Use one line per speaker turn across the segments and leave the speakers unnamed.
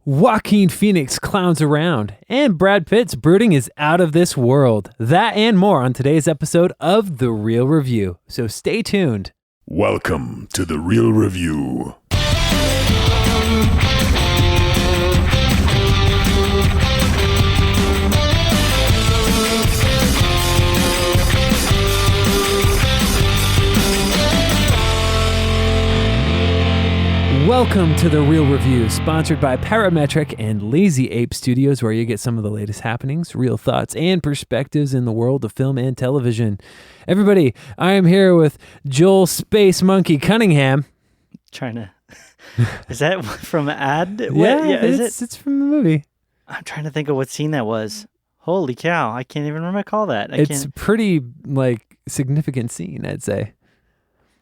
Joaquin Phoenix clowns around, and Brad Pitt's brooding is out of this world. That and more on today's episode of The Real Review, so stay tuned.
Welcome to The Real Review.
Welcome to The Real Review, sponsored by Parametric and Lazy Ape Studios, where you get some of the latest happenings, real thoughts, and perspectives in the world of film and television. Everybody, I am here with Joel Space Monkey Cunningham.
Is that from an ad?
It's from the movie.
I'm trying to think of what scene that was. Holy cow, I can't even recall that.
It's a pretty, significant scene, I'd say.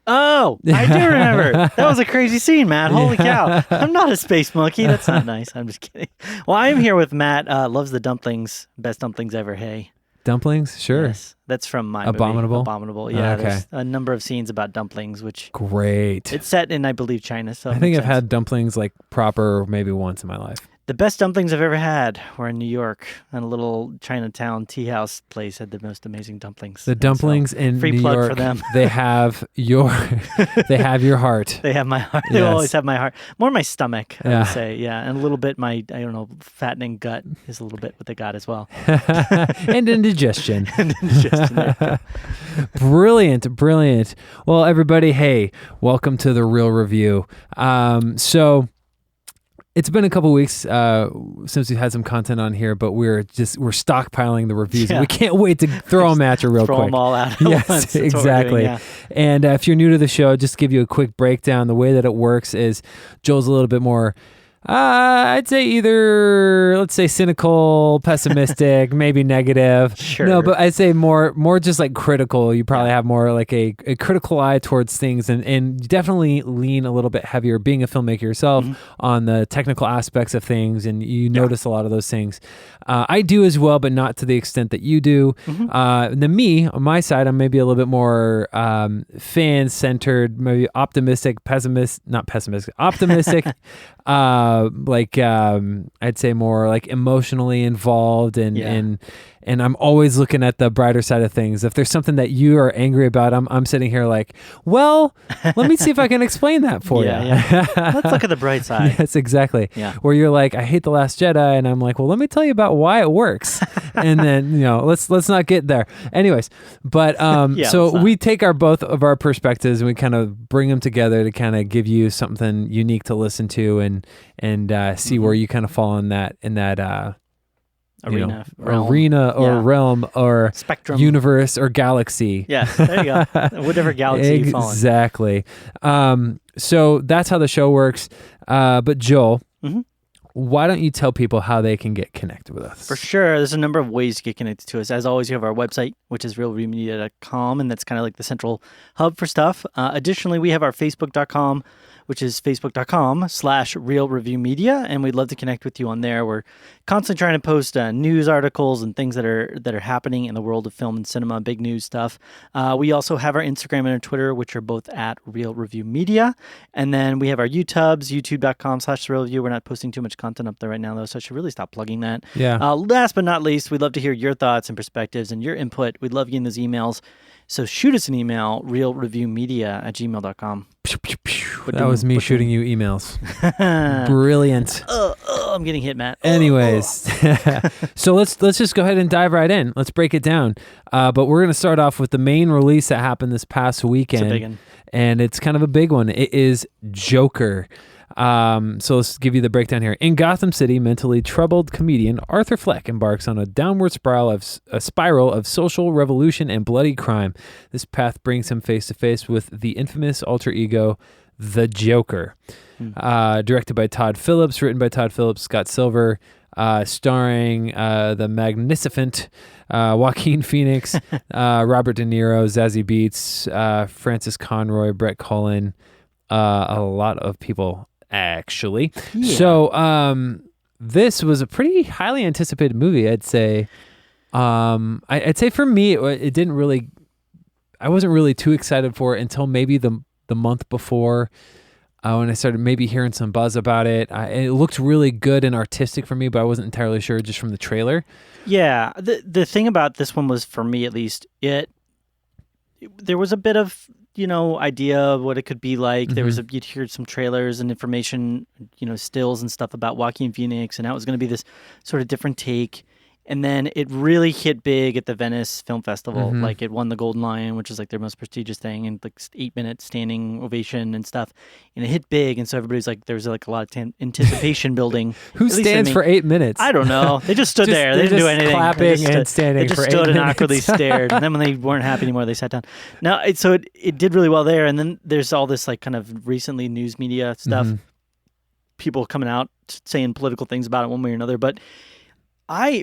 Oh, I do remember. That was a crazy scene, Matt. Holy cow. I'm not a space monkey. That's not nice. I'm just kidding. Well, I am here with Matt. Loves the dumplings. Best dumplings ever. Hey.
Dumplings? Sure.
Yes. That's from my
Abominable?
movie. Abominable. Yeah.
Okay.
There's a number of scenes about dumplings, which...
Great.
It's set in, I believe, China. So
I think I've had dumplings proper maybe once in my life.
The best dumplings I've ever had were in New York, and a little Chinatown tea house place had the most amazing dumplings.
The dumplings in
free
New
plug
York,
for them.
they have your heart.
They have my heart. They always have my heart. More my stomach, I would say. Yeah, and a little bit my, fattening gut is a little bit what they got as well.
And indigestion.
There you go.
Brilliant. Well, everybody, hey, welcome to The Real Review. So it's been a couple weeks since we've had some content on here, but we're stockpiling the reviews.
Yeah.
We can't wait to throw them at you real quick.
Throw them all out at
yes,
once. That's
exactly.
What we're doing,
And if you're new to the show, just to give you a quick breakdown. The way that it works is Joel's a little bit more, I'd say either, let's say cynical, pessimistic, maybe negative.
Sure.
No, but I'd say more just critical. You probably have more a critical eye towards things and definitely lean a little bit heavier, being a filmmaker yourself, on the technical aspects of things, and you notice a lot of those things. I do as well, but not to the extent that you do. Then me, on my side, I'm maybe a little bit more fan-centered, maybe optimistic, optimistic. I'd say more emotionally involved and I'm always looking at the brighter side of things. If there's something that you are angry about, I'm sitting here well, let me see if I can explain that for you.
Let's look at the bright side.
Yes, exactly.
Yeah.
Where you're I hate The Last Jedi, and I'm well, let me tell you about why it works. And then, let's not get there. Anyways, but so we take both of our perspectives and we kind of bring them together to kind of give you something unique to listen to and see where you kind of fall in that
Arena
or realm or
spectrum,
universe or galaxy.
Yes, there you go. Whatever galaxy you fall in.
Exactly. So that's how the show works. But Joel, why don't you tell people how they can get connected with us?
For sure. There's a number of ways to get connected to us. As always, you have our website, which is realreviewmedia.com, and that's kind of the central hub for stuff. Additionally, we have our facebook.com, which is facebook.com/realreviewmedia, and we'd love to connect with you on there. We're constantly trying to post news articles and things that are happening in the world of film and cinema, big news stuff. We also have our Instagram and our Twitter, which are both at Real Review Media. And then we have our YouTubes, youtube.com/realreview. We're not posting too much content up there right now, though, so I should really stop plugging that.
Yeah.
Last but not least, we'd love to hear your thoughts and perspectives and your input. We'd love getting those emails. So shoot us an email, realreviewmedia@gmail.com.
That was me shooting you emails. Brilliant.
I'm getting hit, Matt.
Anyways, so let's just go ahead and dive right in. Let's break it down. But we're going to start off with the main release that happened this past weekend.
It's a big one.
And it's kind of a big one. It is Joker. So let's give you the breakdown here. In Gotham City, mentally troubled comedian Arthur Fleck embarks on a downward spiral of social revolution and bloody crime. This path brings him face to face with the infamous alter ego, the Joker. Directed by Todd Phillips, written by Todd Phillips, Scott Silver, starring the magnificent Joaquin Phoenix, Robert De Niro, Zazie Beetz, Francis Conroy, Brett Cullen, a lot of people actually. Yeah. So this was a pretty highly anticipated movie, I'd say. I'd say for me, it didn't really. I wasn't really too excited for it until maybe the month before. when I started maybe hearing some buzz about it. It looked really good and artistic for me, but I wasn't entirely sure just from the trailer.
Yeah, the thing about this one was, for me at least, there was a bit of idea of what it could be like. There was you'd hear some trailers and information, stills and stuff about Joaquin Phoenix, and how it was going to be this sort of different take. And then it really hit big at the Venice Film Festival. Like, it won the Golden Lion, which is like their most prestigious thing, and like 8-minute standing ovation and stuff. And it hit big, and so everybody's like, there was like a lot of anticipation building.
Who stands for 8 minutes?
I don't know. They just stood there. They didn't do anything.
Clapping and standing for 8 minutes.
They just stood and awkwardly stared. And then when they weren't happy anymore, they sat down. Now, so it did really well there. And then there's all this like kind of recently news media stuff. People coming out saying political things about it one way or another, but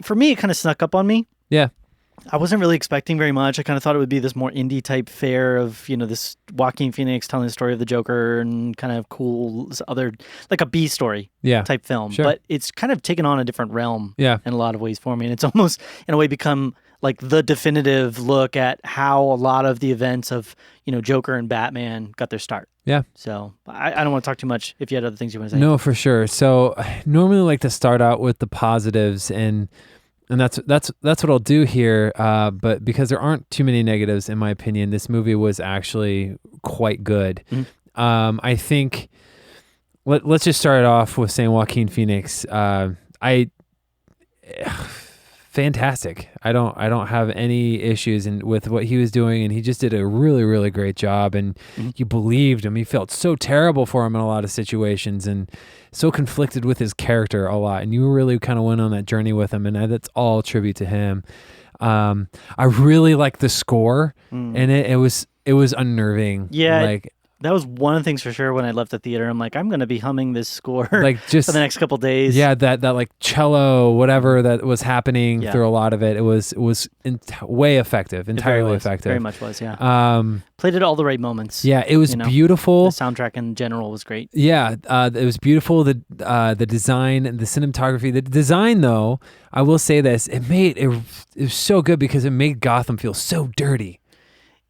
for me, it kind of snuck up on me.
Yeah.
I wasn't really expecting very much. I kind of thought it would be this more indie type fare of, this Joaquin Phoenix telling the story of the Joker and kind of cool other, like a B story type film.
Sure.
But it's kind of taken on a different realm
in
a lot of ways for me. And it's almost, in a way, become like the definitive look at how a lot of the events of, Joker and Batman got their start. Yeah. So I don't want to talk too much if you had other things you want to say.
No, for sure. So I normally like to start out with the positives, and that's what I'll do here. But because there aren't too many negatives, in my opinion, this movie was actually quite good. I think let's just start off with saying Joaquin Phoenix. Fantastic. I don't have any issues with what he was doing, and he just did a really, really great job, and you believed him. You felt so terrible for him in a lot of situations and so conflicted with his character a lot, and you really kind of went on that journey with him, and that's all tribute to him. I really like the score, and it was unnerving.
Yeah. That was one of the things for sure when I left the theater. I'm like, I'm going to be humming this score
like just
for the next couple of days.
Yeah, that like cello, whatever that was happening through a lot of it. It was way effective, entirely effective.
Very much was, yeah. Played at all the right moments.
Yeah, it was beautiful.
The soundtrack in general was great.
Yeah, it was beautiful. The design, the cinematography. The design, though, I will say this, it was so good because it made Gotham feel so dirty.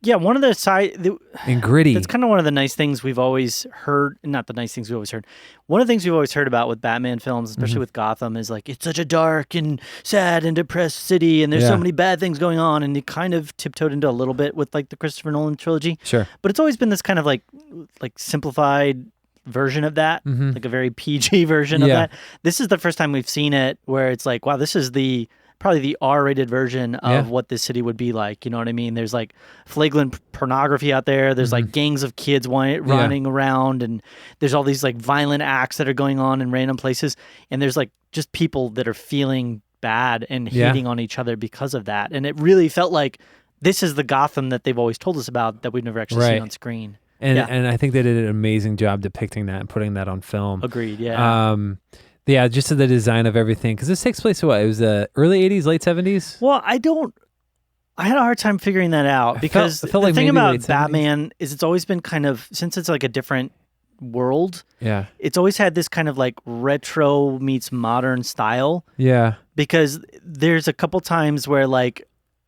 Yeah, one of
and gritty.
That's kind of one of the nice things we've always heard. Not the nice things we always heard. One of the things we've always heard about with Batman films, especially with Gotham, is like it's such a dark and sad and depressed city, and there's so many bad things going on. And it kind of tiptoed into a little bit with like the Christopher Nolan trilogy.
Sure, but
it's always been this kind of like simplified version of that, like a very PG version of that. This is the first time we've seen it where it's like, wow, this is probably the R-rated version of what this city would be like. You know what I mean? There's like flagrant pornography out there. There's like gangs of kids running around, and there's all these like violent acts that are going on in random places. And there's like just people that are feeling bad and hating on each other because of that. And it really felt like this is the Gotham that they've always told us about that we've never actually seen on screen.
And I think they did an amazing job depicting that and putting that on film.
Agreed. Yeah.
Yeah, just the design of everything. Because this takes place, what? It was the early 80s, late 70s?
Well, I had a hard time figuring that out because the thing about Batman is it's always been kind of, since it's like a different world, it's always had this kind of like retro meets modern style. Yeah. Because there's a couple times where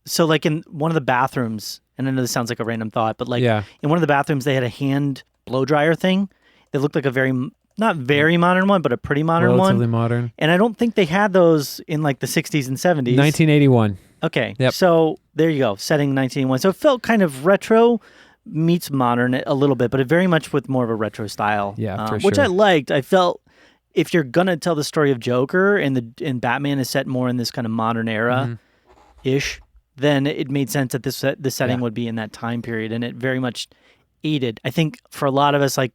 so in one of the bathrooms, and I know this sounds like a random thought, but in one of the bathrooms, they had a hand blow dryer thing that looked like a not very modern one, but a pretty modern one.
Relatively modern.
And I don't think they had those in like the 60s and 70s.
1981.
Okay. Yep. So there you go. Setting 1981. So it felt kind of retro meets modern a little bit, but it very much with more of a retro style.
Yeah, for sure.
Which I liked. I felt if you're going to tell the story of Joker and Batman is set more in this kind of modern era-ish, then it made sense that the setting would be in that time period. And it very much aided. I think for a lot of us, like,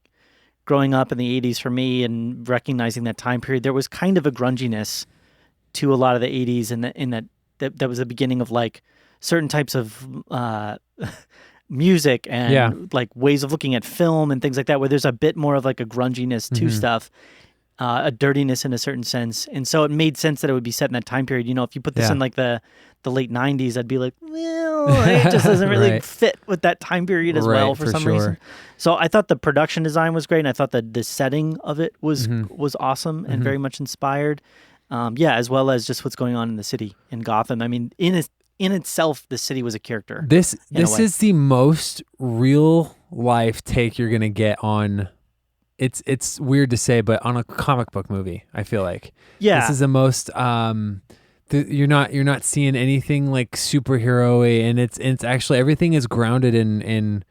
growing up in the 80s for me and recognizing that time period, there was kind of a grunginess to a lot of the 80s in that was the beginning of like certain types of music and like ways of looking at film and things like that, where there's a bit more of like a grunginess to stuff, a dirtiness in a certain sense. And so it made sense that it would be set in that time period. You know, if you put this in like the late 90s, I'd be like, well, it just doesn't really fit with that time period as well for some reason. So I thought the production design was great, and I thought that the setting of it was awesome and very much inspired. As well as just what's going on in the city in Gotham. I mean, in itself, the city was a character.
This is the most real life take you're gonna get on it's weird to say, but on a comic book movie, I feel like
Yeah.
this is the most. You're not seeing anything like superhero-y, and it's actually everything is grounded in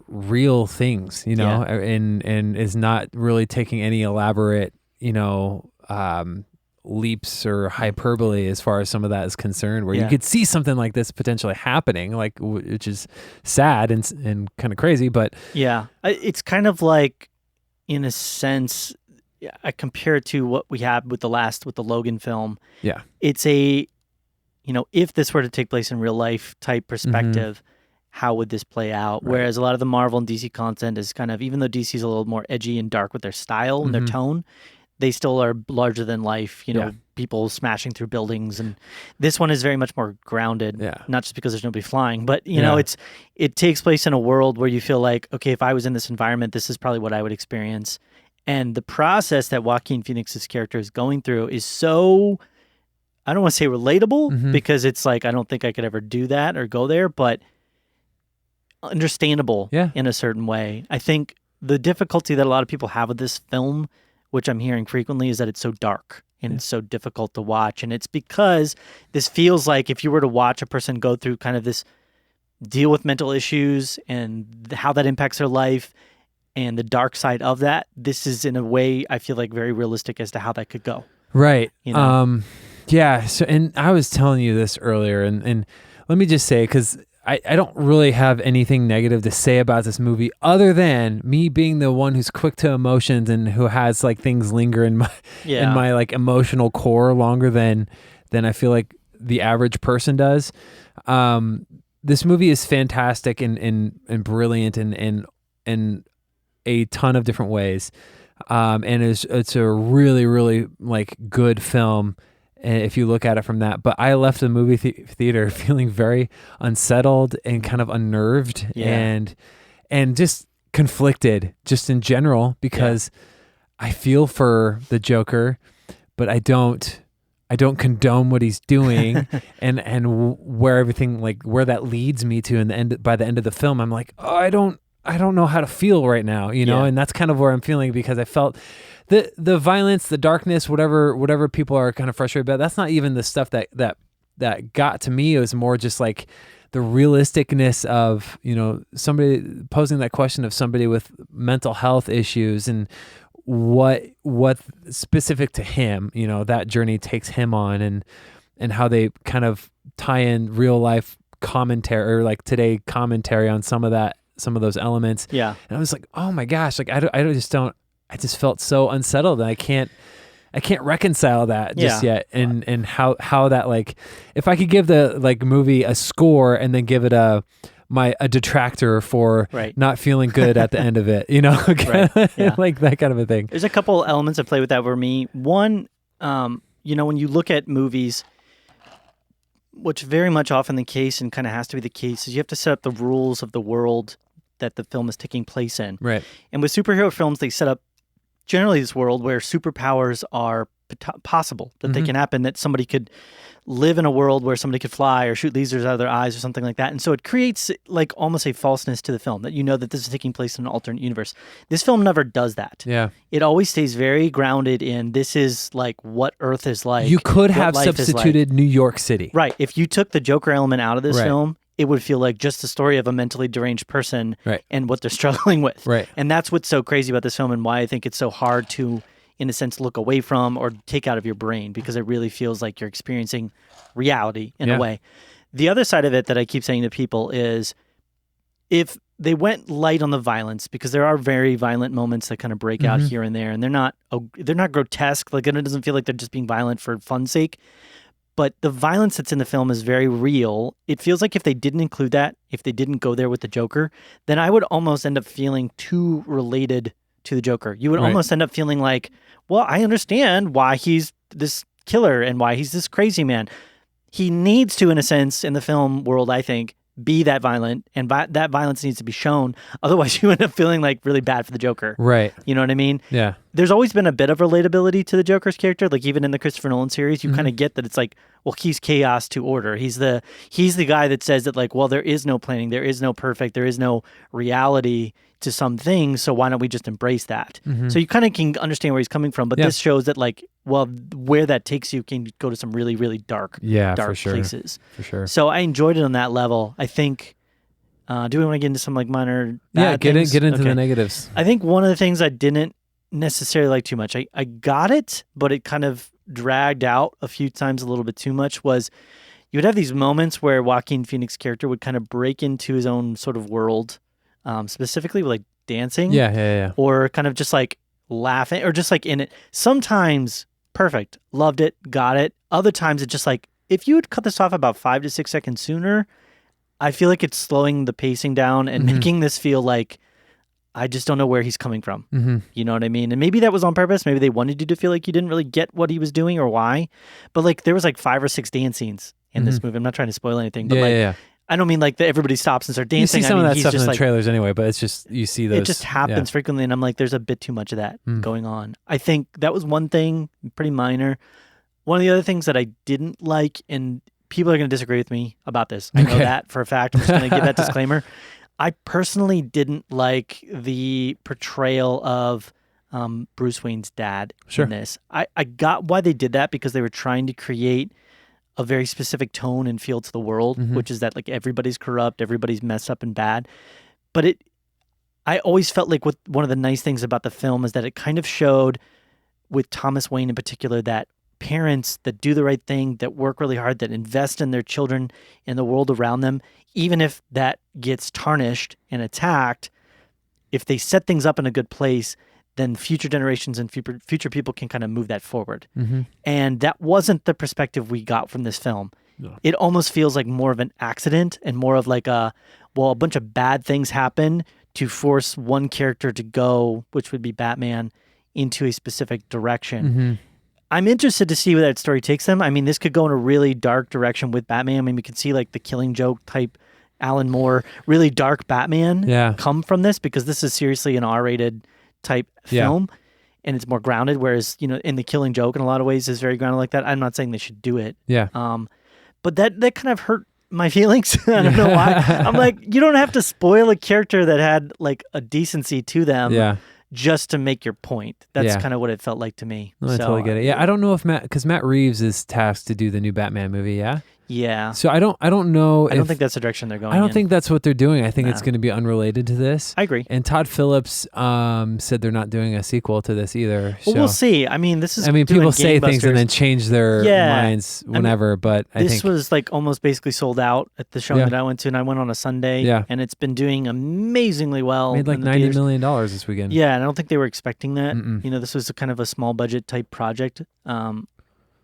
real things, and is not really taking any elaborate, leaps or hyperbole as far as some of that is concerned, where you could see something like this potentially happening, like which is sad and kind of crazy, but
it's kind of like, in a sense, I compare it to what we had with the Logan film.
Yeah,
it's a, if this were to take place in real life type perspective, how would this play out? Right. Whereas a lot of the Marvel and DC content is kind of, even though DC is a little more edgy and dark with their style and their tone, they still are larger than life, people smashing through buildings. And this one is very much more grounded, not just because there's nobody flying, but, it takes place in a world where you feel like, okay, if I was in this environment, this is probably what I would experience. And the process that Joaquin Phoenix's character is going through is so, I don't want to say relatable, because it's like, I don't think I could ever do that or go there, but understandable in a certain way. I think the difficulty that a lot of people have with this film, which I'm hearing frequently, is that it's so dark and it's so difficult to watch. And it's because this feels like if you were to watch a person go through kind of this deal with mental issues and how that impacts their life and the dark side of that, this is in a way I feel like very realistic as to how that could go.
Right. Yeah. So, and I was telling you this earlier, and let me just say, because I don't really have anything negative to say about this movie other than me being the one who's quick to emotions and who has like things linger in my like emotional core longer than I feel like the average person does. This movie is fantastic and brilliant in a ton of different ways. And it's a really, really like good film if you look at it from that. But I left the movie theater feeling very unsettled and kind of unnerved and just conflicted just in general, because I feel for the Joker, but I don't condone what he's doing and where everything, like where that leads me to by the end of the film, I'm like, oh, I don't know how to feel right now, and that's kind of where I'm feeling, because I felt the violence, the darkness, whatever people are kind of frustrated about, that's not even the stuff that got to me. It was more just like the realisticness of, somebody posing that question of somebody with mental health issues and what specific to him, that journey takes him on, and how they kind of tie in real life commentary, or like today commentary on some of those elements. Yeah. And I was like, oh my gosh, like I just felt so unsettled, and I can't reconcile that just yet. And how that, like, if I could give the like movie a score and then give it a detractor for not feeling good at the end of it, like that kind of a thing.
There's a couple elements that play with that for me. One, when you look at movies, which very much often the case and kind of has to be the case, is you have to set up the rules of the world that the film is taking place in.
Right.
And with superhero films, they set up generally this world where superpowers are possible, that they can happen, that somebody could live in a world where somebody could fly or shoot lasers out of their eyes or something like that. And so it creates like almost a falseness to the film, that that this is taking place in an alternate universe. This film never does that. Yeah. It always stays very grounded in, this is like what Earth is like.
You could have substituted New York City.
Right. If you took the Joker element out of this film, it would feel like just the story of a mentally deranged person and what they're struggling with. Right. And that's what's so crazy about this film, and why I think it's so hard to, in a sense, look away from or take out of your brain, because it really feels like you're experiencing reality in a way. The other side of it that I keep saying to people is, if they went light on the violence, because there are very violent moments that kind of break out here and there, and they're not grotesque. Like, it doesn't feel like they're just being violent for fun's sake. But the violence that's in the film is very real. It feels like if they didn't include that, if they didn't go there with the Joker, then I would almost end up feeling too related to the Joker. You would almost end up feeling like, well, I understand why he's this killer and why he's this crazy man. He needs to, in a sense, in the film world, I think, be that violent, and that violence needs to be shown. Otherwise, you end up feeling like really bad for the Joker. Right. You know what I mean? Yeah. There's always been a bit of relatability to the Joker's character. Like, even in the Christopher Nolan series, you kind of get that it's like, well, he's chaos to order. He's the guy that says that, like, well, there is no planning, there is no perfect, there is no reality to some things, so why don't we just embrace that?
Mm-hmm.
So you kind of can understand where he's coming from, but this shows that like, well, where that takes you can go to some really, really dark
for sure.
places.
For sure.
So I enjoyed it on that level. I think, do we want to get into some like minor bad things?
Get into the negatives.
I think one of the things I didn't necessarily like too much, I got it, but it kind of dragged out a few times a little bit too much, was you would have these moments where Joaquin Phoenix's character would kind of break into his own sort of world, specifically with like dancing.
Yeah.
Or kind of just like laughing or just like in it. Sometimes perfect. Loved it. Got it. Other times it's just like, if you would cut this off about 5 to 6 seconds sooner, I feel like it's slowing the pacing down and making this feel like I just don't know where he's coming from.
Mm-hmm.
You know what I mean? And maybe that was on purpose. Maybe they wanted you to feel like you didn't really get what he was doing or why. But like there was like 5 or 6 dance scenes in this movie. I'm not trying to spoil anything, but I don't mean like that everybody stops and starts dancing.
You see some of that stuff in the
like,
trailers anyway, but it's just, you see those.
It just happens frequently, and I'm like, there's a bit too much of that going on. I think that was one thing, pretty minor. One of the other things that I didn't like, and people are going to disagree with me about this. I know that for a fact. I'm just going to give that disclaimer. I personally didn't like the portrayal of Bruce Wayne's dad in this. I got why they did that, because they were trying to create a very specific tone and feel to the world, which is that like everybody's corrupt, everybody's messed up and bad. But I always felt like one of the nice things about the film is that it kind of showed, with Thomas Wayne in particular, that parents that do the right thing, that work really hard, that invest in their children and the world around them, even if that gets tarnished and attacked, if they set things up in a good place, then future generations and future people can kind of move that forward. And that wasn't the perspective we got from this film. No. It almost feels like more of an accident and more of like a bunch of bad things happen to force one character to go, which would be Batman, into a specific direction. I'm interested to see where that story takes them. I mean, this could go in a really dark direction with Batman. I mean, we could see like the Killing Joke type Alan Moore, really dark Batman come from this, because this is seriously an R-rated type film, and it's more grounded, whereas, you know, in the Killing Joke in a lot of ways is very grounded like that. I'm not saying they should do it. But that kind of hurt my feelings. I don't know why. I'm like, you don't have to spoil a character that had like a decency to them just to make your point. That's kind of what it felt like to me.
I totally get it. Yeah, I don't know if because Matt Reeves is tasked to do the new Batman movie,
Yeah.
So I don't know.
I don't think that's the direction they're going.
I don't think that's what they're doing. I think it's going to be unrelated to this.
I agree.
And Todd Phillips said they're not doing a sequel to this either.
Well, we'll see. I mean,
people say things and then change their minds whenever. But I think
this was like almost basically sold out at the show that I went to, and I went on a Sunday. And it's been doing amazingly well.
Made like $90 million this weekend.
Yeah, and I don't think they were expecting that. You know, this was a kind of a small budget type project.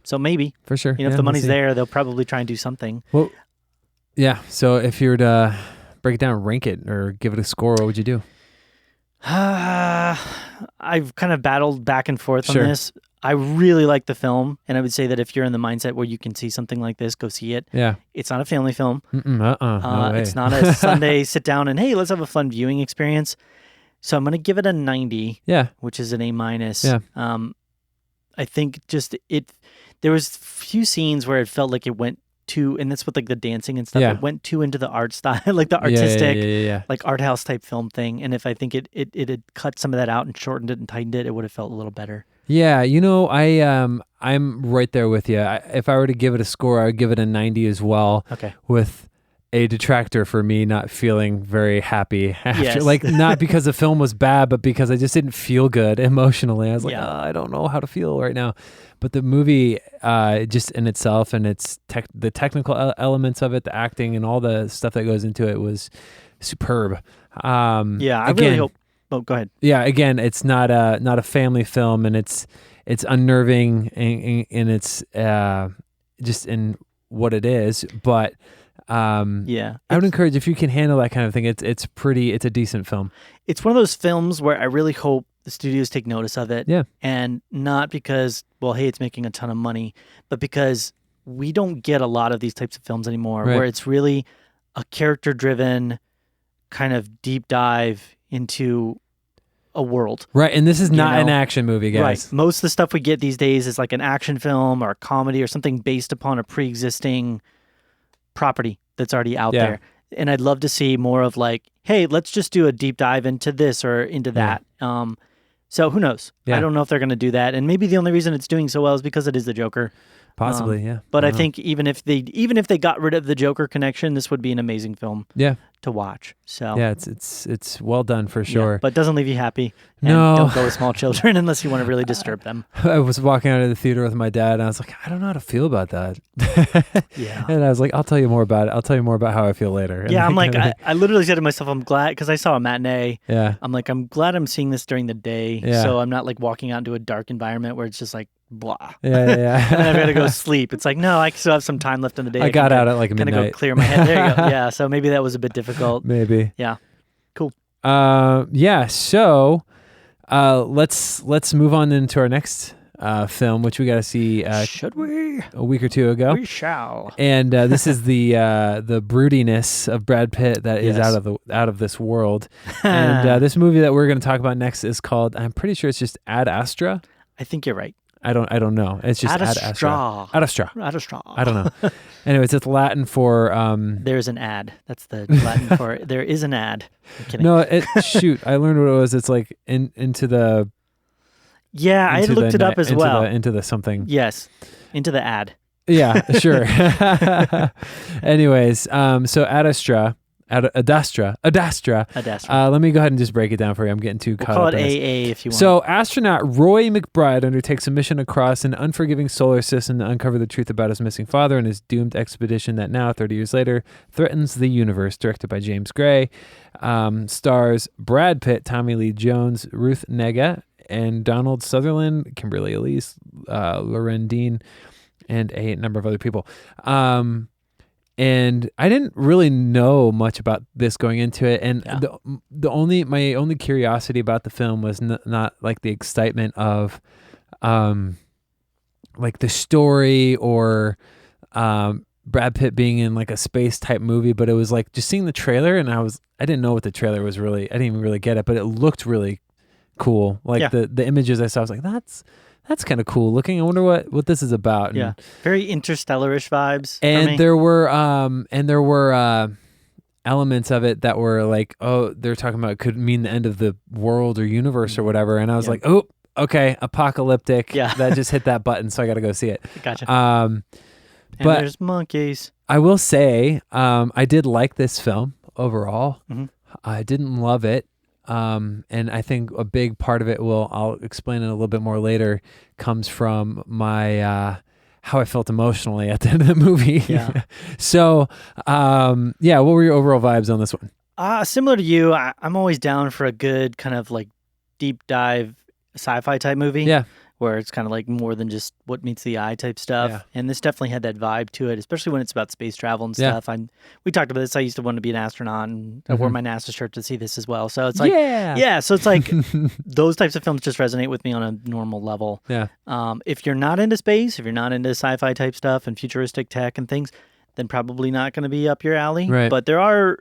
So maybe.
For sure.
You know, if the money's there, they'll probably try and do something.
Well, yeah. So if you were to break it down, rank it, or give it a score, what would you do?
I've kind of battled back and forth on this. I really like the film, and I would say that if you're in the mindset where you can see something like this, go see it.
Yeah.
It's not a family film.
No way.
It's not a Sunday sit down and, hey, let's have a fun viewing experience. So I'm going to give it a 90.
Yeah.
Which is an A-.
Yeah.
I think just there was few scenes where it felt like it went too, and that's with like the dancing and stuff. It went too into the art style, like the artistic, like art house type film thing. And if I think it had cut some of that out and shortened it and tightened it, it would have felt a little better.
Yeah, you know, I'm right there with you. If I were to give it a score, I would give it a 90 as well.
Okay.
With a detractor for me not feeling very happy after, like not because the film was bad, but because I just didn't feel good emotionally. I was like, I don't know how to feel right now. But the movie, just in itself and its the technical elements of it, the acting and all the stuff that goes into it was superb.
I really hope. Oh, go ahead.
Yeah, again, it's not a family film, and it's unnerving and it's just in what it is, but. I would encourage, if you can handle that kind of thing, it's a decent film. It's
one of those films where I really hope the studios take notice of it.
Yeah.
And not because, well, hey, it's making a ton of money, but because we don't get a lot of these types of films anymore, where it's really a character-driven kind of deep dive into a world.
Right, and this is not an action movie, guys.
Right. Most of the stuff we get these days is like an action film or a comedy or something based upon a pre-existing property that's already out there. and I'd love to see more of like, hey, let's just do a deep dive into this or into that. So who knows?
Yeah.
I don't know if they're going to do that, and maybe the only reason it's doing so well is because it is the Joker.
Possibly, yeah.
But I think even if they got rid of the Joker connection, this would be an amazing film.
Yeah.
To watch. So
yeah, it's well done for sure.
Yeah, but doesn't leave you happy. And
No.
don't go with small children unless you want to really disturb them.
I was walking out of the theater with my dad, and I was like, I don't know how to feel about that.
Yeah.
And I was like, I'll tell you more about it. I'll tell you more about how I feel later. And
Yeah, I'm like, I literally said to myself, I'm glad, because I saw a matinee.
Yeah.
I'm like, I'm glad I'm seeing this during the day,
Yeah.
so I'm not like walking out into a dark environment where it's just like blah.
Yeah.
And then I've got to go sleep. It's like, no, I still have some time left in the day.
I got out at like
Gonna
midnight.
go clear my head. There you go. Yeah, so maybe that was a bit difficult.
Maybe.
Yeah. Cool.
Yeah. So, let's move on into our next film, which we got to see
Should we?
a week or two ago.
We shall.
And this is the broodiness of Brad Pitt that is
Yes.
out of this world. And this movie that we're going to talk about next is called, I'm pretty sure it's just Ad Astra.
I think you're right.
I don't know. It's just
Ad
Ad Astra.
Astra.
Ad Astra.
Ad Astra.
I don't know. Anyways, it's Latin for
There's an ad. That's the Latin for there is an ad. I'm kidding.
no. Shoot, I learned what it was. It's like into the.
Yeah, I had looked it up as well.
Into the something.
Yes, into the ad.
Yeah, sure. Anyways, so Ad Astra. Let me go ahead and just break it down for you. I'm getting too caught
Call
up
it
in this.
AA if you want.
So, astronaut Roy McBride undertakes a mission across an unforgiving solar system to uncover the truth about his missing father and his doomed expedition that now, 30 years later, threatens the universe. Directed by James Gray. Stars Brad Pitt, Tommy Lee Jones, Ruth Negga, and Donald Sutherland, Kimberly Elise, Lauren Dean, and a number of other people. And I didn't really know much about this going into it, and my only curiosity about the film was not like the excitement of, like the story or, Brad Pitt being in like a space type movie, but it was like just seeing the trailer, and I didn't know what the trailer was really. I didn't even really get it, but it looked really cool. Like the images I saw, I was like, that's kind of cool looking. I wonder what this is about.
Yeah, very interstellarish vibes.
And there were elements of it that were like, oh, they're talking about it could mean the end of the world or universe or whatever. And I was like, oh, okay, apocalyptic.
Yeah.
That just hit that button, so I got to go see it.
Gotcha.
But
there's monkeys.
I will say, I did like this film overall.
Mm-hmm.
I didn't love it. And I think a big part of it I'll explain it a little bit more later, comes from my, how I felt emotionally at the end of the movie.
Yeah.
So, what were your overall vibes on this one?
Similar to you, I'm always down for a good kind of like deep dive sci-fi type movie.
Yeah.
Where it's kind of like more than just what meets the eye type stuff.
Yeah.
And this definitely had that vibe to it, especially when it's about space travel and
Yeah.
stuff. We talked about this. I used to want to be an astronaut, and I wore my NASA shirt to see this as well. So it's like, so it's like those types of films just resonate with me on a normal level.
Yeah.
If you're not into space, if you're not into sci-fi type stuff and futuristic tech and things, then probably not going to be up your alley.
Right.
But there are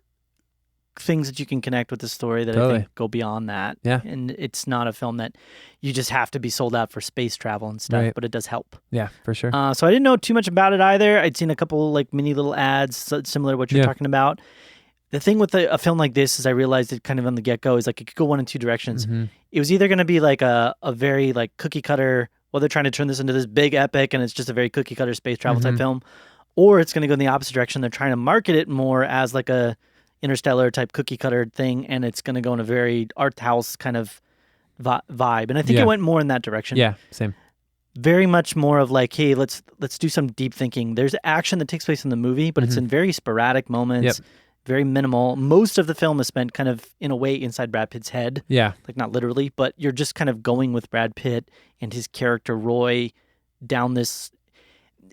things that you can connect with the story that I
Totally.
think go beyond that.
Yeah.
And it's not a film that you just have to be sold out for space travel and stuff,
Right.
but it does help.
Yeah, for sure.
So I didn't know too much about it either. I'd seen a couple like mini little ads similar to what you're talking about. The thing with a film like this is I realized it kind of on the get-go is like it could go one in two directions.
Mm-hmm.
It was either going to be like a very like cookie cutter, well, they're trying to turn this into this big epic and it's just a very cookie cutter space travel type film, or it's going to go in the opposite direction. They're trying to market it more as like a interstellar type cookie cutter thing, and it's going to go in a very art house kind of vibe. And I think it went more in that direction.
Yeah, same.
Very much more of like, hey, let's do some deep thinking. There's action that takes place in the movie, but it's in very sporadic moments, very minimal. Most of the film is spent kind of in a way inside Brad Pitt's head.
Yeah.
Like not literally, but you're just kind of going with Brad Pitt and his character Roy down this.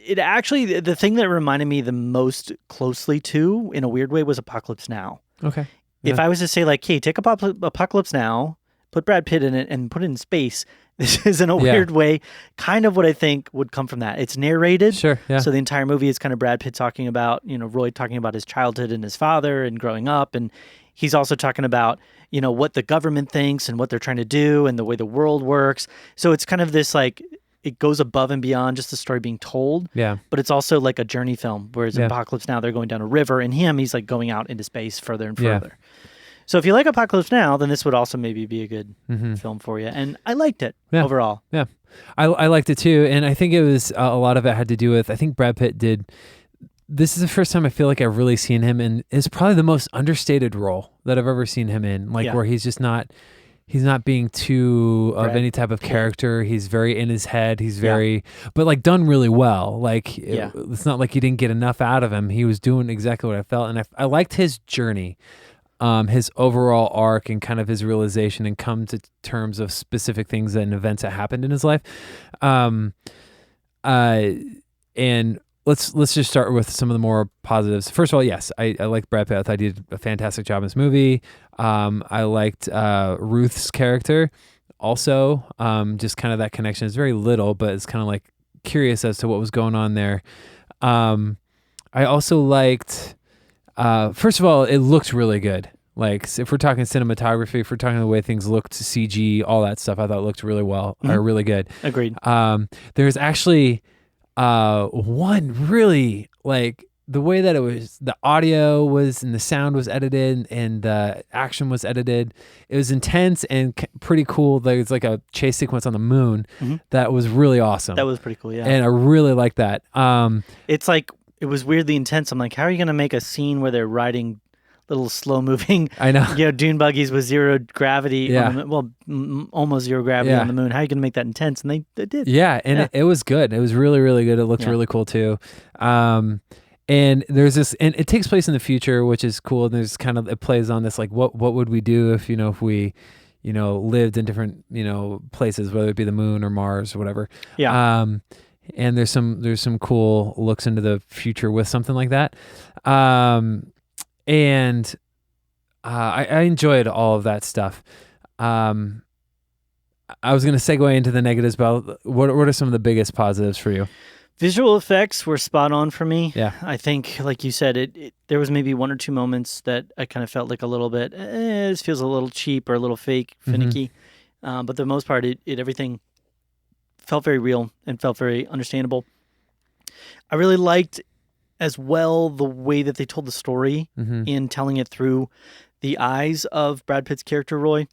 It actually, the thing that reminded me the most closely to, in a weird way, was Apocalypse Now.
Okay.
If I was to say like, hey, take Apocalypse Now, put Brad Pitt in it, and put it in space, this is in a weird way kind of what I think would come from that. It's narrated.
Sure. Yeah.
So the entire movie is kind of Brad Pitt talking about, Roy talking about his childhood and his father and growing up. And he's also talking about, what the government thinks and what they're trying to do and the way the world works. So it's kind of this like, it goes above and beyond just the story being told.
Yeah.
But it's also like a journey film. Whereas in Apocalypse Now, they're going down a river, and he's like going out into space further and further. So if you like Apocalypse Now, then this would also maybe be a good film for you. And I liked it overall.
Yeah. I liked it too. And I think it was a lot of it had to do with, I think Brad Pitt did. This is the first time I feel like I've really seen him in, is probably the most understated role that I've ever seen him in. Like where he's just not, he's not being too of any type of character. He's very in his head. He's very, but like done really well. Like it's not like you didn't get enough out of him. He was doing exactly what I felt. And I liked his journey. His overall arc and kind of his realization and come to terms of specific things and events that happened in his life. And let's just start with some of the more positives. First of all, yes, I liked Brad Pitt. I thought he did a fantastic job in this movie. I liked Ruth's character also. Just kind of that connection is very little, but it's kind of like curious as to what was going on there. I also liked... first of all, it looked really good. Like if we're talking cinematography, if we're talking the way things looked, CG, all that stuff, I thought it looked really well, or really good.
Agreed.
There's actually one really, like the way that it was, the audio was and the sound was edited and the action was edited. It was intense and pretty cool. There's like a chase sequence on the moon that was really awesome.
That was pretty cool, yeah.
And I really like that.
It's like, it was weirdly intense. I'm like, how are you going to make a scene where they're riding little slow moving,
I know,
dune buggies with zero gravity, almost zero gravity on the moon? How are you going to make that intense? And they did.
Yeah, and it was good. It was really, really good. It looked really cool too. And there's this, and it takes place in the future, which is cool. And there's kind of, it plays on this, like, what would we do if, if we, lived in different, places, whether it be the moon or Mars or whatever.
Yeah.
And there's some cool looks into the future with something like that. And I enjoyed all of that stuff. I was going to segue into the negatives, but what are some of the biggest positives for you?
Visual effects were spot on for me.
Yeah.
I think, like you said, there was maybe one or two moments that I kind of felt like a little bit, this feels a little cheap or a little fake, finicky. But for the most part, everything felt very real and felt very understandable. I really liked as well the way that they told the story in telling it through the eyes of Brad Pitt's character Roy.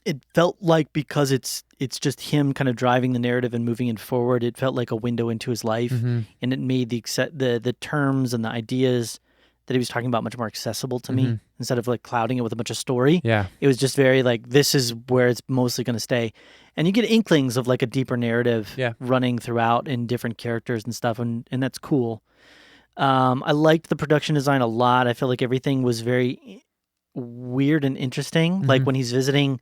It felt like, because it's just him kind of driving the narrative and moving it forward, it felt like a window into his life, and it made the terms and the ideas that he was talking about much more accessible to me, instead of like clouding it with a bunch of story.
Yeah.
It was just very like, this is where it's mostly going to stay. And you get inklings of like a deeper narrative running throughout in different characters and stuff. And that's cool. I liked the production design a lot. I feel like everything was very weird and interesting. Like when he's visiting,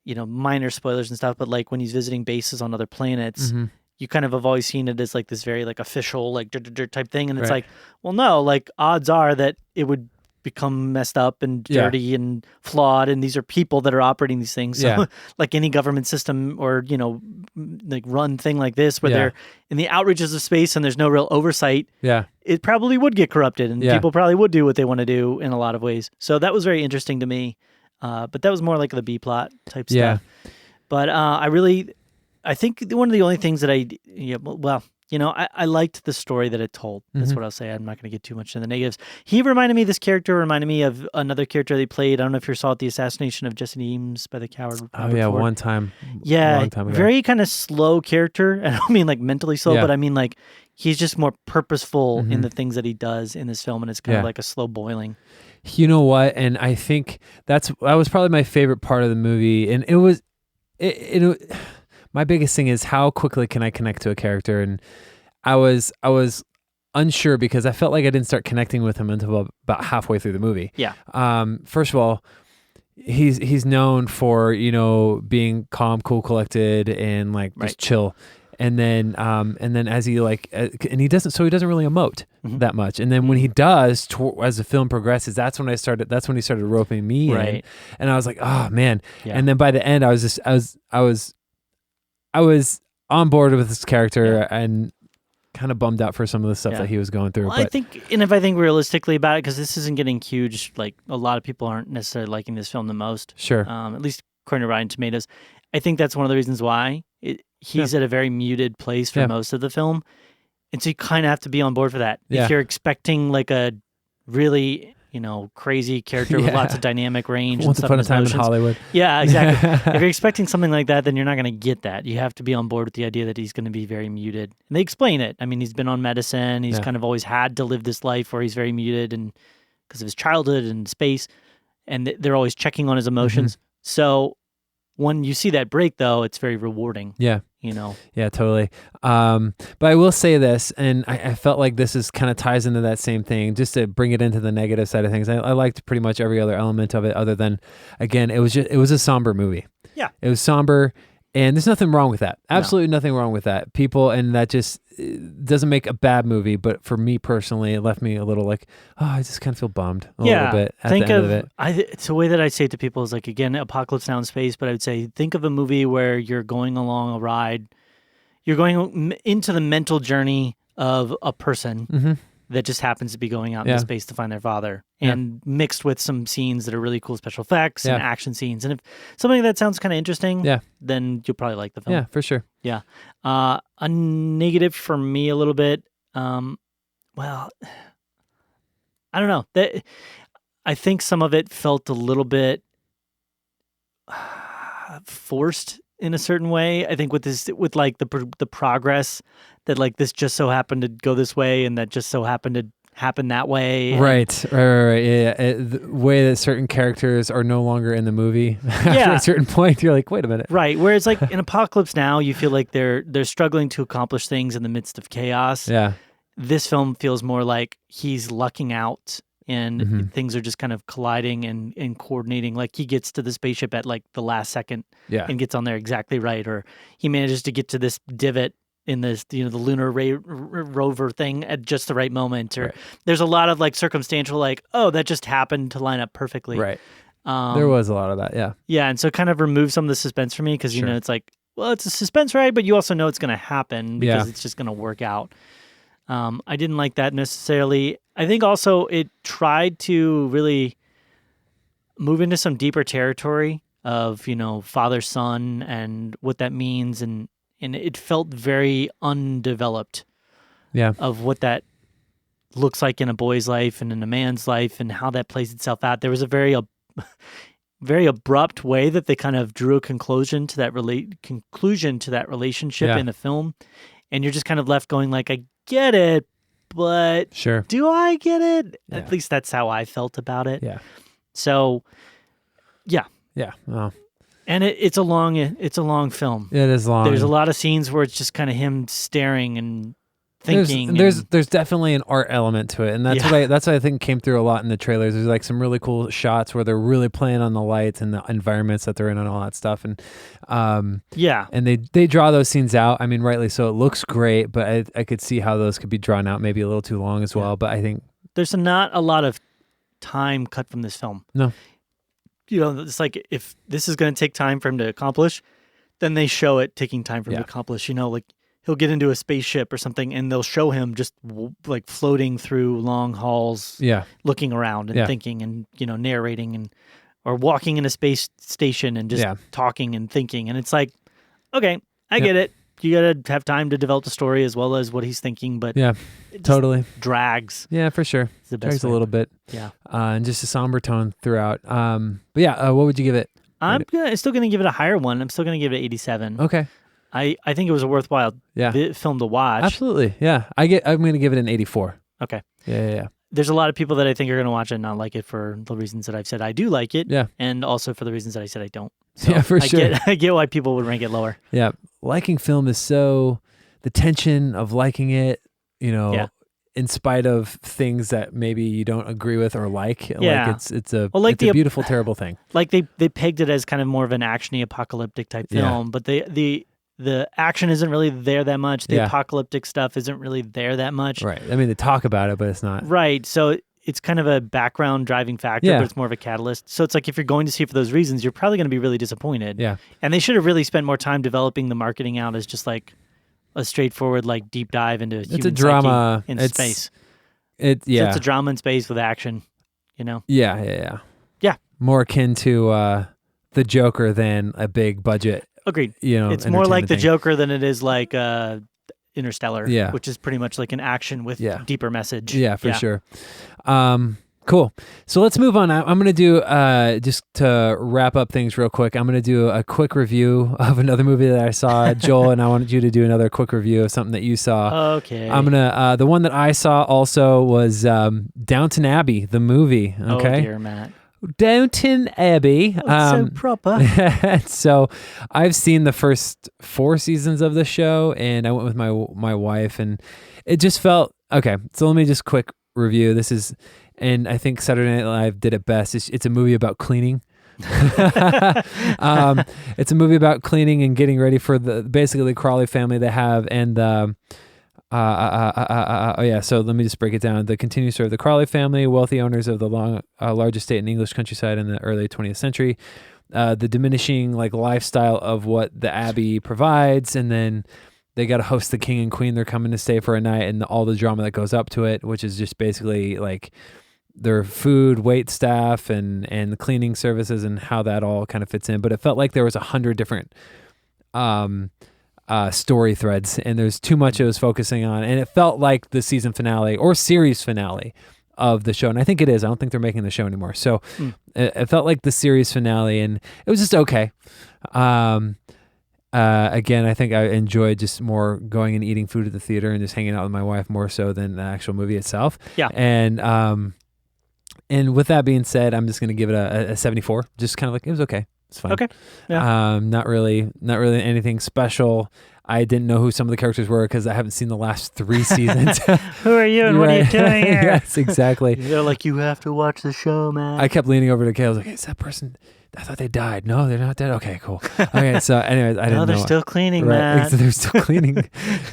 minor spoilers and stuff, but like when he's visiting bases on other planets, you kind of have always seen it as like this very like official, like type thing. And it's like, well, no, like odds are that it would become messed up and dirty and flawed. And these are people that are operating these things. So like any government system or, like run thing like this, where they're in the outreaches of space and there's no real oversight. Yeah. It probably would get corrupted and people probably would do what they want to do in a lot of ways. So that was very interesting to me. But that was more like the B plot type stuff. But I think one of the only things that I liked the story that it told. That's what I'll say. I'm not going to get too much into the negatives. This character reminded me of another character they played. I don't know if you saw it, The Assassination of Jesse Eames by the Coward.
Oh, yeah, one time.
Yeah,
long time ago.
Very kind of slow character. I don't mean like mentally slow, but I mean like he's just more purposeful in the things that he does in this film, and it's kind of like a slow boiling.
You know what? And I think that was probably my favorite part of the movie. And it was, my biggest thing is how quickly can I connect to a character? And I was unsure because I felt like I didn't start connecting with him until about halfway through the movie. Yeah. First of all, he's known for, being calm, cool, collected, and like just chill. And then as he he doesn't really emote that much. And then when he does, as the film progresses, that's when he started roping me in. And I was like, oh man. Yeah. And then by the end, I was on board with this character and kind of bummed out for some of the stuff that he was going through.
Well, if I think realistically about it, because this isn't getting huge, like a lot of people aren't necessarily liking this film the most.
Sure.
At least according to Rotten Tomatoes. I think that's one of the reasons why he's at a very muted place for most of the film. And so you kind of have to be on board for that.
Yeah.
If you're expecting like a really, crazy character with lots of dynamic range
Once
and
upon a
stuff
time in
emotions.
Hollywood.
Yeah, exactly. If you're expecting something like that, then you're not going to get that. You have to be on board with the idea that he's going to be very muted. And they explain it. I mean, he's been on medicine. He's kind of always had to live this life where he's very muted and because of his childhood and space. And they're always checking on his emotions. Mm-hmm. So when you see that break, though, it's very rewarding.
Yeah.
Yeah,
totally. But I will say this, and I felt like this is kind of ties into that same thing, just to bring it into the negative side of things. I liked pretty much every other element of it, other than, again, it was a somber movie.
Yeah.
It was somber, and there's nothing wrong with that. Absolutely nothing wrong with that. People, and that just doesn't make a bad movie, but for me personally, it left me a little like, I just kind of feel bummed a little bit at the end of it.
It's a way that I say it to people is like, again, Apocalypse Now in Space, but I would say, think of a movie where you're going along a ride. You're going into the mental journey of a person that just happens to be going out into space to find their father, and mixed with some scenes that are really cool special effects and action scenes. And if something that sounds kind of interesting, then you'll probably like the film.
Yeah, for sure.
Yeah. A negative for me a little bit. Well, I don't know. I think some of it felt a little bit forced in a certain way. I think with like the progress that like this just so happened to go this way and that just so happened to happen that way.
Right. Yeah. The way that certain characters are no longer in the movie after a certain point, you're like, wait a minute.
Right. Whereas like in Apocalypse Now, you feel like they're struggling to accomplish things in the midst of chaos.
Yeah.
This film feels more like he's lucking out and things are just kind of colliding and coordinating. Like he gets to the spaceship at like the last second and gets on there exactly right. Or he manages to get to this divot in this, the lunar rover thing at just the right moment. Or there's a lot of like circumstantial, like, that just happened to line up perfectly.
Right. There was a lot of that. Yeah.
Yeah. And so kind of remove some of the suspense for me because, it's like, well, it's a suspense ride, but you also know it's going to happen because it's just going to work out. I didn't like that necessarily. I think also it tried to really move into some deeper territory of, father-son and what that means. And it felt very undeveloped of what that looks like in a boy's life and in a man's life and how that plays itself out. There was a very abrupt way that they kind of drew a conclusion to that relationship in the film. And you're just kind of left going like, I get it, but do I get it? Yeah. At least that's how I felt about it.
Yeah.
So, yeah.
Yeah. Oh.
And it's a long film.
It is long.
There's a lot of scenes where it's just kind of him staring and thinking.
There's definitely an art element to it, and that's what I think came through a lot in the trailers. There's like some really cool shots where they're really playing on the lights and the environments that they're in and all that stuff, and and they draw those scenes out. I mean, rightly so. It looks great, but I could see how those could be drawn out maybe a little too long as well. But I think
there's not a lot of time cut from this film.
No.
It's like if this is going to take time for him to accomplish, then they show it taking time for him to accomplish. Like he'll get into a spaceship or something and they'll show him just like floating through long halls, looking around and thinking and, narrating or walking in a space station and just talking and thinking. And it's like, okay, I get it. You got to have time to develop the story as well as what he's thinking, but
it totally
drags.
Yeah, for sure.
It's the best
drags a little bit.
Yeah.
And just a somber tone throughout. But what would you give it?
I'm still going to give it a higher one. I'm still going to give it 87.
Okay.
I think it was a worthwhile film to watch.
Absolutely. Yeah. I'm going to give it an 84.
Okay.
Yeah.
There's a lot of people that I think are going to watch it and not like it for the reasons that I've said I do like it.
Yeah.
And also for the reasons that I said I don't. So
yeah, for sure.
I get why people would rank it lower.
Yeah. Liking film is the tension of liking it, in spite of things that maybe you don't agree with or like.
Yeah.
Like it's a beautiful, terrible thing.
Like they pegged it as kind of more of an action-y apocalyptic type film, but the action isn't really there that much. The apocalyptic stuff isn't really there that much.
Right. I mean, they talk about it, but it's not.
Right. So it's kind of a background driving factor, but it's more of a catalyst. So it's like if you're going to see it for those reasons, you're probably going to be really disappointed.
Yeah.
And they should have really spent more time developing the marketing out as just like a straightforward like deep dive into human
it's a drama
in space.
It's
a drama in space with action,
Yeah.
Yeah.
More akin to the Joker than a big budget
Agreed.
you know,
It's more like
entertainment
the
thing.
Joker than it is like Interstellar,
Yeah.
which is pretty much like an action with deeper message.
Yeah, for sure. Cool. So let's move on. I'm going to do, just to wrap up things real quick, I'm going to do a quick review of another movie that I saw, Joel, and I wanted you to do another quick review of something that you saw.
Okay.
I'm going to, the one that I saw also was Downton Abbey, the movie. Okay.
Oh, dear, Matt.
Downton Abbey.
So proper.
So I've seen the first 4 seasons of the show, and I went with my wife, and it just felt okay. So let me just quick review. This is, and I think Saturday Night Live did it best. It's a movie about cleaning. It's a movie about cleaning and getting ready for basically the Crawley family they have, and so let me just break it down. The continues to serve the Crawley family, wealthy owners of the largest state in English countryside in the early 20th century. The diminishing lifestyle of what the Abbey provides, and then they got to host the king and queen. They're coming to stay for a night, and all the drama that goes up to it, which is just basically their food, wait staff, and the cleaning services, and how that all kind of fits in. But it felt like there was 100 different story threads, and there's too much it was focusing on, and it felt like the season finale or series finale of the show, and I think it is. I don't think they're making the show anymore. So it felt like the series finale, and it was just okay. Again, I think I enjoyed just more going and eating food at the theater and just hanging out with my wife more so than the actual movie itself.
Yeah.
And with that being said, I'm just going to give it a 74. Just kind of it was okay. It's fine.
Okay. Yeah.
Not really anything special. I didn't know who some of the characters were because I haven't seen the last 3 seasons.
Who are you and what are you doing here?
Yes, exactly.
They're like, you have to watch the show, man.
I kept leaning over to Kay. I was like, is that person? I thought they died. No, they're not dead. Okay, cool. Okay, so anyways, I didn't know.
No, they're still cleaning,
Right.
man.
So they're still cleaning.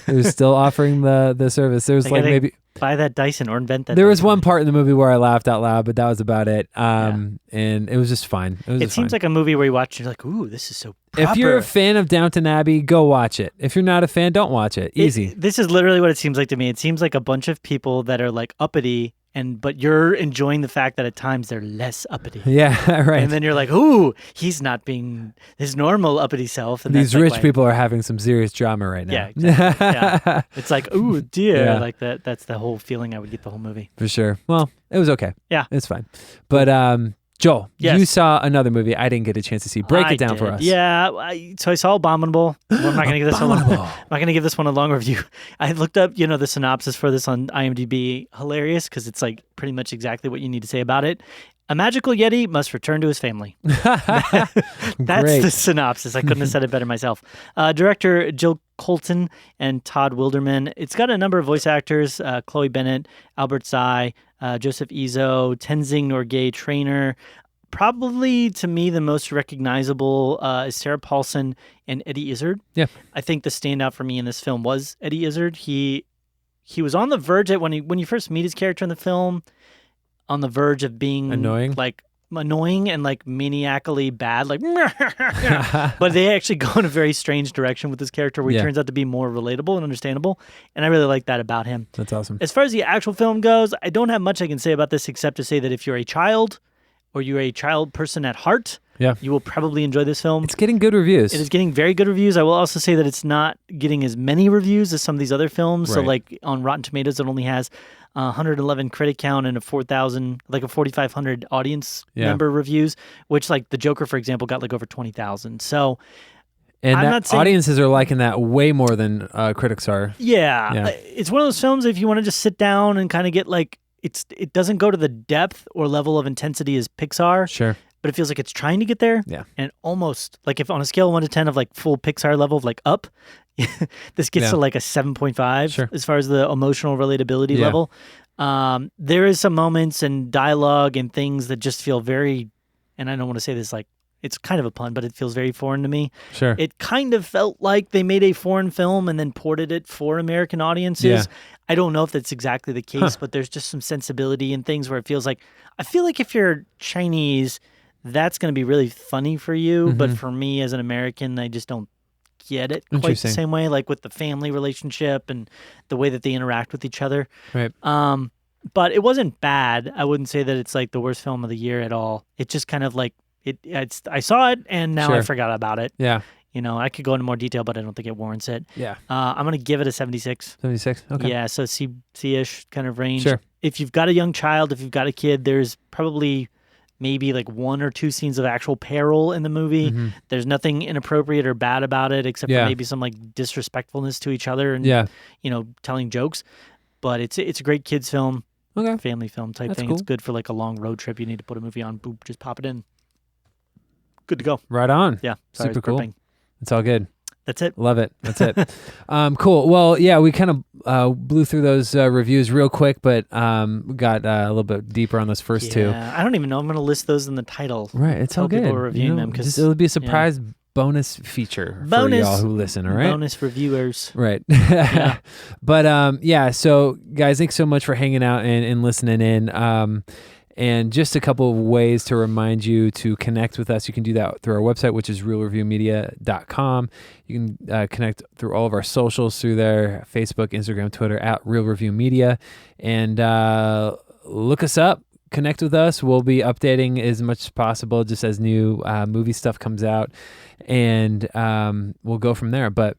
They're still offering the service. There's maybe
buy that Dyson or invent that.
There was
Dyson.
one part in the movie where I laughed out loud, but that was about it. And it was just fine.
It seems like a movie where you watch, you're like, ooh, this is so proper.
If you're a fan of Downton Abbey, go watch it. If you're not a fan, don't watch it. Easy.
This is literally what it seems like to me. It seems like a bunch of people that are uppity, but you're enjoying the fact that at times they're less uppity.
Yeah, right.
And then you're like, ooh, he's not being his normal uppity self. And
these rich people are having some serious drama right now.
Yeah, exactly. Yeah. It's like, ooh, dear.
Yeah.
Like that's the whole feeling I would get the whole movie.
For sure. Well, it was okay.
Yeah.
It's fine. But Joel,
Yes.
you saw another movie I didn't get a chance to see. Break it down for us.
Yeah. So I saw Abominable. Well, I'm not going to give this one. I'm not going to give this one a long review. I looked up, the synopsis for this on IMDb. Hilarious because it's pretty much exactly what you need to say about it. A magical Yeti must return to his family. That's
Great.
the synopsis. I couldn't have said it better myself. Director Jill Colton and Todd Wilderman. It's got a number of voice actors: Chloe Bennett, Albert Tsai, Joseph Izzo, Tenzing Norgay Trainer. Probably to me the most recognizable is Sarah Paulson and Eddie Izzard.
Yeah,
I think the standout for me in this film was Eddie Izzard. He was on the verge when you first meet his character in the film, on the verge of being
annoying
and maniacally bad, but they actually go in a very strange direction with this character where he turns out to be more relatable and understandable, and I really like that about him.
That's awesome.
As far as the actual film goes, I don't have much I can say about this except to say that if you're a child or you're a child person at heart, you will probably enjoy this film.
It's getting good reviews.
It is getting very good reviews. I will also say that it's not getting as many reviews as some of these other films.
Right.
So on Rotten Tomatoes, it only has 111 critic count and a 4,500 audience member reviews, which The Joker, for example, got over 20,000. So
and
I'm not saying,
audiences are liking that way more than critics are.
Yeah. It's one of those films, if you want to just sit down and kind of get it doesn't go to the depth or level of intensity as Pixar.
Sure.
But it feels like it's trying to get there.
Yeah.
And almost, if on a scale of 1 to 10 of full Pixar level of Up, this gets to a 7.5 as far as the emotional relatability level. There is some moments and dialogue and things that just feel very, and I don't want to say this it's kind of a pun, but it feels very foreign to me.
Sure.
It kind of felt like they made a foreign film and then ported it for American audiences.
Yeah.
I don't know if that's exactly the case, but there's just some sensibility and things where it feels I feel like if you're Chinese, that's going to be really funny for you. Mm-hmm. But for me as an American, I just don't get it quite the same way, with the family relationship and the way that they interact with each other.
Right.
But it wasn't bad. I wouldn't say that it's the worst film of the year at all. It just kind of I saw it and now I forgot about it.
Yeah.
You know, I could go into more detail, but I don't think it warrants it.
Yeah.
I'm going to give it a 76.
76. Okay.
Yeah, so C-ish kind of range.
Sure.
If you've got a young child, if you've got a kid, there's probably maybe like 1 or 2 scenes of actual peril in the movie.
Mhm.
There's nothing inappropriate or bad about it, except
Yeah.
for maybe some like disrespectfulness to each other and
Yeah.
telling jokes. But it's a great kids film,
Okay.
family film type
That's
thing.
cool.
It's good for like a long road trip. You need to put a movie on, boop, just pop it in. Good to go.
Right on.
Yeah, sorry,
Super
it's
cool.
burping.
It's all good.
That's it.
Love it. That's it. Cool. Well, yeah, we kind of blew through those reviews real quick, but we got a little bit deeper on those first two.
Yeah, I don't even know. I'm going to list those in the title.
Right. It's all
Tell people
good.
we're reviewing them, 'cause,
it'll be a surprise bonus feature for y'all who listen. All right.
Bonus reviewers.
Right. But so guys, thanks so much for hanging out and listening in. And just a couple of ways to remind you to connect with us. You can do that through our website, which is realreviewmedia.com. You can connect through all of our socials through there, Facebook, Instagram, Twitter, at Real Review Media. And look us up. Connect with us. We'll be updating as much as possible just as new movie stuff comes out. And we'll go from there. But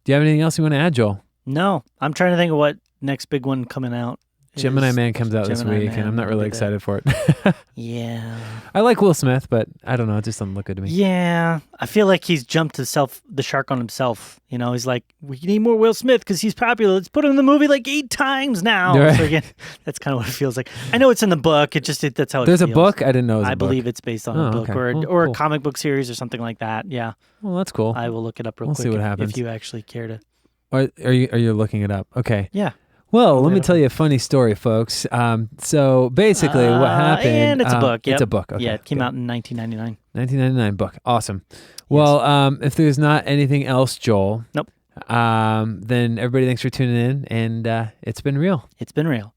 do you have anything else you want to add, Joel?
No, I'm trying to think of what next big one coming out.
Gemini Man comes out this
Gemini
week,
Man,
and I'm not really
that'll be
excited for it.
Yeah.
I like Will Smith, but I don't know. It just doesn't look good to me.
Yeah. I feel like he's jumped the shark on himself. You know, he's like, we need more Will Smith because he's popular. Let's put him in the movie like 8 times now.
Right.
So again, that's kind of what it feels like. I know it's in the book. That's how it
There's
feels.
a book? I didn't know it was a book.
believe it's based on a book
okay.
or
Well,
or
cool.
a comic book series or something like that. Yeah.
Well, that's cool.
I will look it up real
We'll
quick
see what happens.
if you actually care to.
Are you looking it up? Okay.
Yeah.
Well, let
look
me
it up.
tell you a funny story, folks. So basically what happened...
And it's a book.
It's
Yep.
a book. Okay.
Yeah, it came
good.
out in 1999.
1999 book. Awesome. Well, if there's not anything else, Joel...
Nope.
Then everybody, thanks for tuning in, and it's been real.
It's been real.